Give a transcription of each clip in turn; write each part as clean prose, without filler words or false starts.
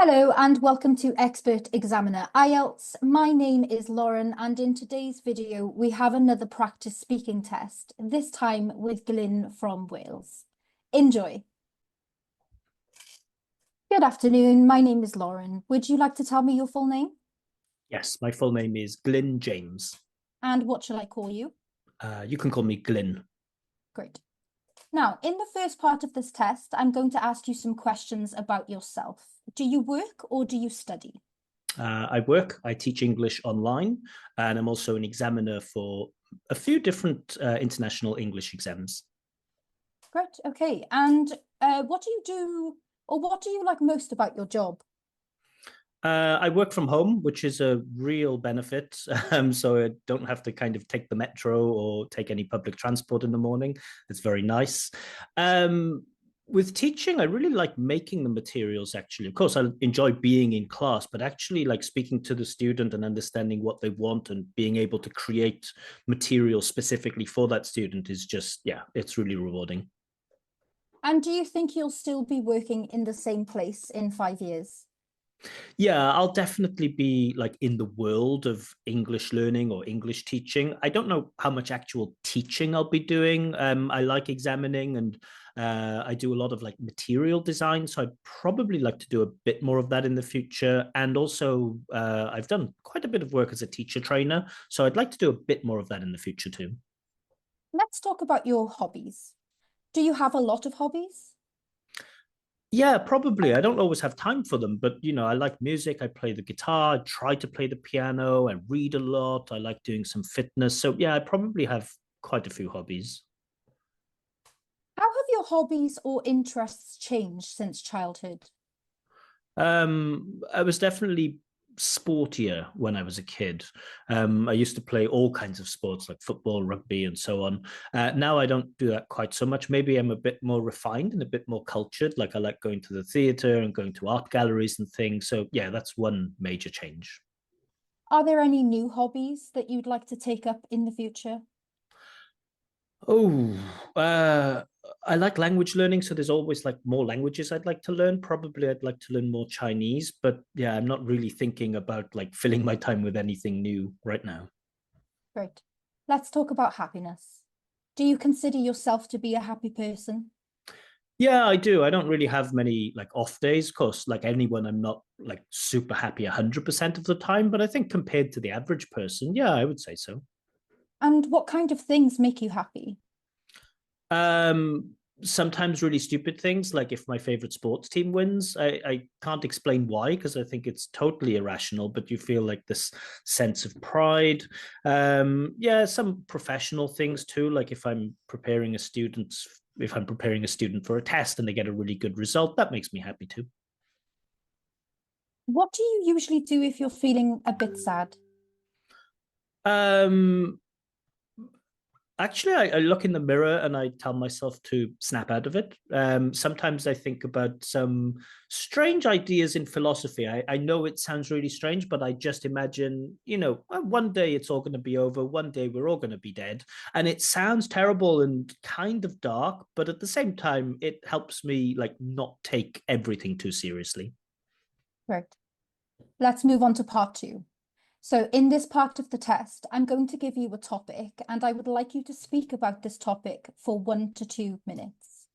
Hello and welcome to Expert Examiner IELTS. My name is Lauren and in today's video we have another practice speaking test, this time with Glyn from Wales. Enjoy. Good afternoon, my name is Lauren. Would you like to tell me your full name? Yes, my full name is Glyn James. And what shall I call you? You can call me Glyn. Great. Now, in the first part of this test, I'm going to ask you some questions about yourself. Do you work or do you study? I work, I teach English online, and I'm also an examiner for a few different international English exams. Great, okay. And what do you do, or what do you like most about your job? I work from home, which is a real benefit. So I don't have to kind of take the metro or take any public transport in the morning. It's very nice. With teaching, I really like making the materials, actually. Of course, I enjoy being in class, but actually like speaking to the student and understanding what they want and being able to create material specifically for that student is just, yeah, it's really rewarding. And do you think you'll still be working in the same place in 5 years? Yeah, I'll definitely be like in the world of English learning or English teaching. I don't know how much actual teaching I'll be doing. I like examining and I do a lot of like material design. So I'd probably like to do a bit more of that in the future. And also, I've done quite a bit of work as a teacher trainer. So I'd like to do a bit more of that in the future too. Let's talk about your hobbies. Do you have a lot of hobbies? Yeah, probably. I don't always have time for them, but I like music. I play the guitar. I try to play the piano. I read a lot. I like doing some fitness. So yeah, I probably have quite a few hobbies. How have your hobbies or interests changed since childhood? I was definitely sportier when I was a kid. I used to play all kinds of sports like football, rugby, and so on. Now I don't do that quite so much. Maybe I'm a bit more refined and a bit more cultured. Like I like going to the theater and going to art galleries and things. So yeah, that's one major change. Are there any new hobbies that you'd like to take up in the future? Oh, uh, I like language learning, so there's always like more languages I'd like to learn. Probably I'd like to learn more Chinese, but yeah, I'm not really thinking about like filling my time with anything new right now. Great. Let's talk about happiness. Do you consider yourself to be a happy person? Yeah, I do. I don't really have many like off days. Of course, like anyone, I'm not like super happy 100% of the time, but I think compared to the average person, yeah, I would say so. And what kind of things make you happy? Um, Sometimes really stupid things, like if my favorite sports team wins, I can't explain why because I think it's totally irrational, but you feel like this sense of pride. Yeah, some professional things too, like if I'm preparing a student for a test and they get a really good result, that makes me happy too. What do you usually do if you're feeling a bit sad? Um, Actually, I look in the mirror and I tell myself to snap out of it. Sometimes I think about some strange ideas in philosophy. I know it sounds really strange, but I just imagine, one day it's all going to be over. One day we're all going to be dead. And it sounds terrible and kind of dark, but at the same time, it helps me like not take everything too seriously. Right. Let's move on to part two. So in this part of the test, I'm going to give you a topic and I would like you to speak about this topic for 1 to 2 minutes.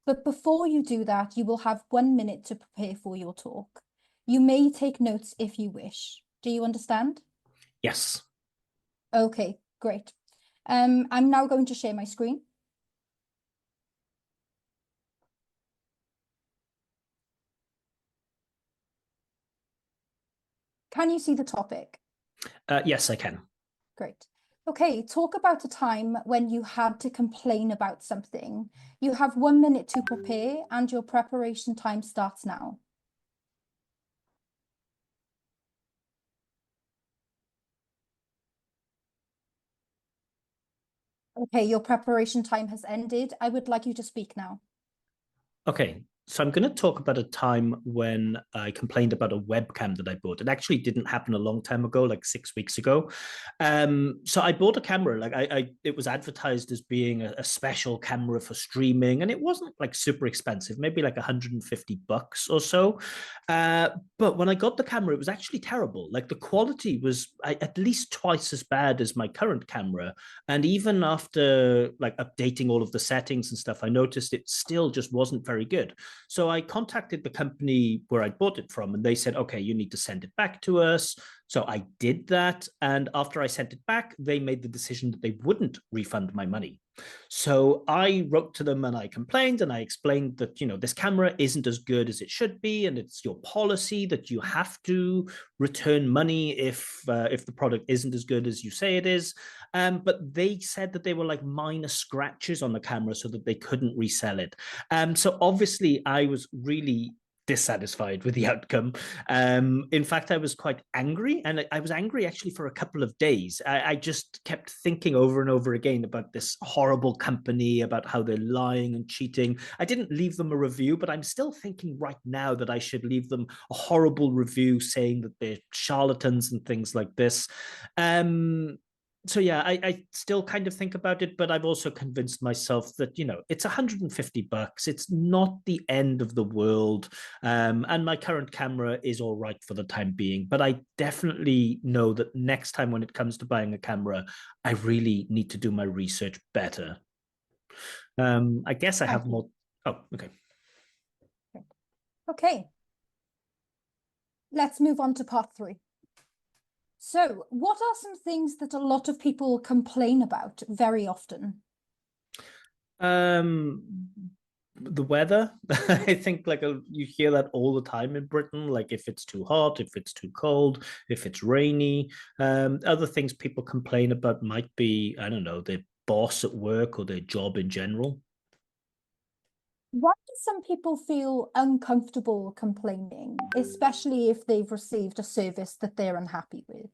But before you do that, you will have 1 minute to prepare for your talk. You may take notes if you wish. Do you understand? Yes. Okay, great. I'm now going to share my screen. Can you see the topic? Yes, I can. Great. Okay, talk about a time when you had to complain about something. You have 1 minute to prepare and your preparation time starts now. Okay, your preparation time has ended. I would like you to speak now. Okay. So I'm going to talk about a time when I complained about a webcam that I bought. It actually didn't happen a long time ago, like 6 weeks ago. So I bought a camera. Like it was advertised as being a special camera for streaming, and it wasn't like super expensive, maybe like $150 or so. But when I got the camera, it was actually terrible. Like the quality was at least twice as bad as my current camera, and even after like updating all of the settings and stuff, I noticed it still just wasn't very good. So I contacted the company where I bought it from, and they said, okay, you need to send it back to us. So I did that. And after I sent it back, they made the decision that they wouldn't refund my money. So I wrote to them and I complained and I explained that, this camera isn't as good as it should be. And it's your policy that you have to return money if the product isn't as good as you say it is. But they said that they were like minor scratches on the camera so that they couldn't resell it. So obviously I was really dissatisfied with the outcome. In fact, I was quite angry, and I was angry actually for a couple of days. I just kept thinking over and over again about this horrible company, about how they're lying and cheating. I didn't leave them a review, but I'm still thinking right now that I should leave them a horrible review saying that they're charlatans and things like this. So yeah, I still kind of think about it, but I've also convinced myself that it's $150. It's not the end of the world, and my current camera is all right for the time being. But I definitely know that next time when it comes to buying a camera, I really need to do my research better. I guess I Thank have you. more. Oh, okay. Okay. Let's move on to part 3. So, what are some things that a lot of people complain about very often? The weather. I think you hear that all the time in Britain, like if it's too hot, if it's too cold, if it's rainy. Other things people complain about might be, I don't know, their boss at work or their job in general. Why do some people feel uncomfortable complaining, especially if they've received a service that they're unhappy with?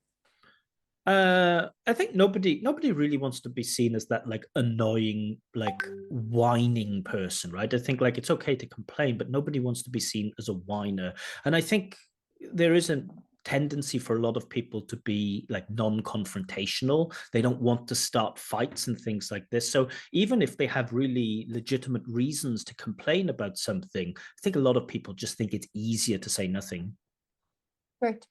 I think nobody really wants to be seen as that like annoying, like whining person, right? I think like it's okay to complain, but nobody wants to be seen as a whiner. And I think there is a tendency for a lot of people to be like non-confrontational. They don't want to start fights and things like this. So even if they have really legitimate reasons to complain about something, I think a lot of people just think it's easier to say nothing. Great.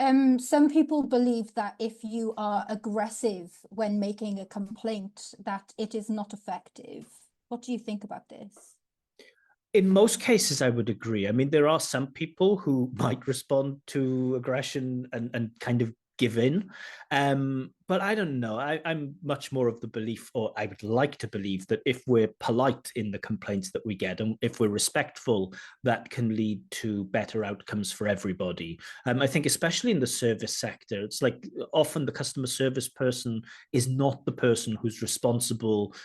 Some people believe that if you are aggressive when making a complaint, that it is not effective. What do you think about this? In most cases, I would agree. I mean, there are some people who might respond to aggression and kind of give in. But I don't know. I'm much more of the belief, or I would like to believe, that if we're polite in the complaints that we get and if we're respectful, that can lead to better outcomes for everybody. I think, especially in the service sector, it's like often the customer service person is not the person who's responsible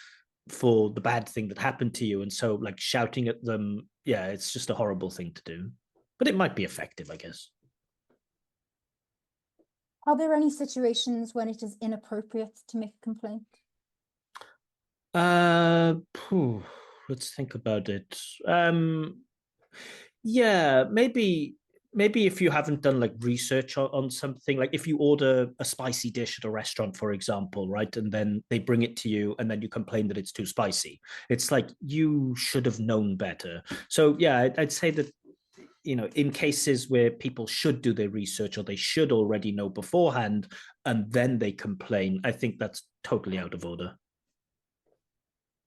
for the bad thing that happened to you. And so like shouting at them, yeah, it's just a horrible thing to do. But it might be effective, I guess. Are there any situations when it is inappropriate to make a complaint? Uh, let's think about it. Yeah, maybe if you haven't done like research on something, like if you order a spicy dish at a restaurant, for example, right, and then they bring it to you and then you complain that it's too spicy, it's like you should have known better. So yeah, I'd say that in cases where people should do their research or they should already know beforehand and then they complain, I think that's totally out of order.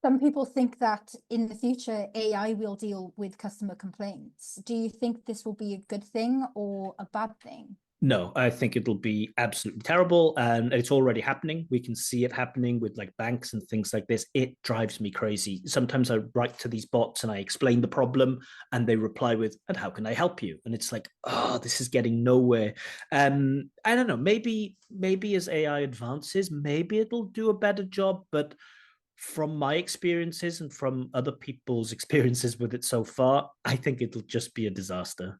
Some people think that in the future, AI will deal with customer complaints. Do you think this will be a good thing or a bad thing? No, I think it'll be absolutely terrible. And it's already happening. We can see it happening with like banks and things like this. It drives me crazy. Sometimes I write to these bots and I explain the problem and they reply with, and how can I help you? And it's like, oh, this is getting nowhere. I don't know. Maybe as AI advances, maybe it'll do a better job. But from my experiences and from other people's experiences with it so far, I think it'll just be a disaster.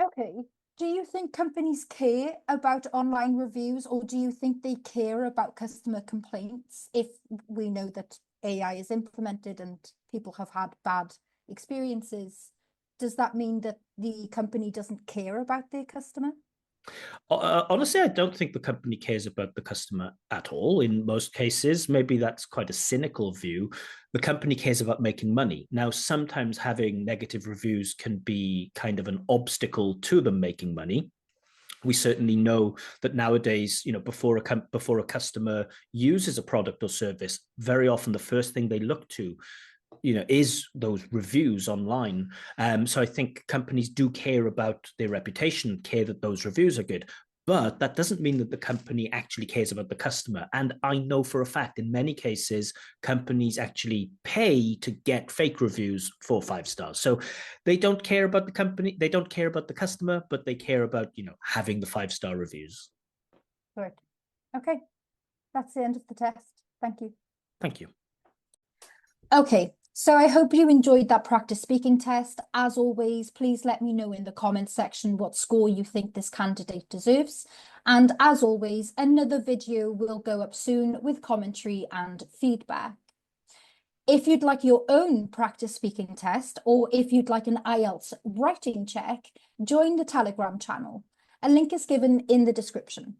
Okay. Do you think companies care about online reviews, or do you think they care about customer complaints if we know that AI is implemented and people have had bad experiences, does that mean that the company doesn't care about their customer? Honestly, I don't think the company cares about the customer at all in most cases. Maybe that's quite a cynical view. The company cares about making money. Now, sometimes having negative reviews can be kind of an obstacle to them making money. We certainly know that nowadays, before a customer uses a product or service, very often the first thing they look to is those reviews online. So I think companies do care about their reputation, care that those reviews are good. But that doesn't mean that the company actually cares about the customer. And I know for a fact, in many cases, companies actually pay to get fake reviews for 5 stars. So they don't care about the company, they don't care about the customer, but they care about, having the 5-star reviews. Good. Okay, that's the end of the test. Thank you. Thank you. Okay, so I hope you enjoyed that practice speaking test. As always, please let me know in the comments section what score you think this candidate deserves. And as always, another video will go up soon with commentary and feedback. If you'd like your own practice speaking test, or if you'd like an IELTS writing check, join the Telegram channel. A link is given in the description.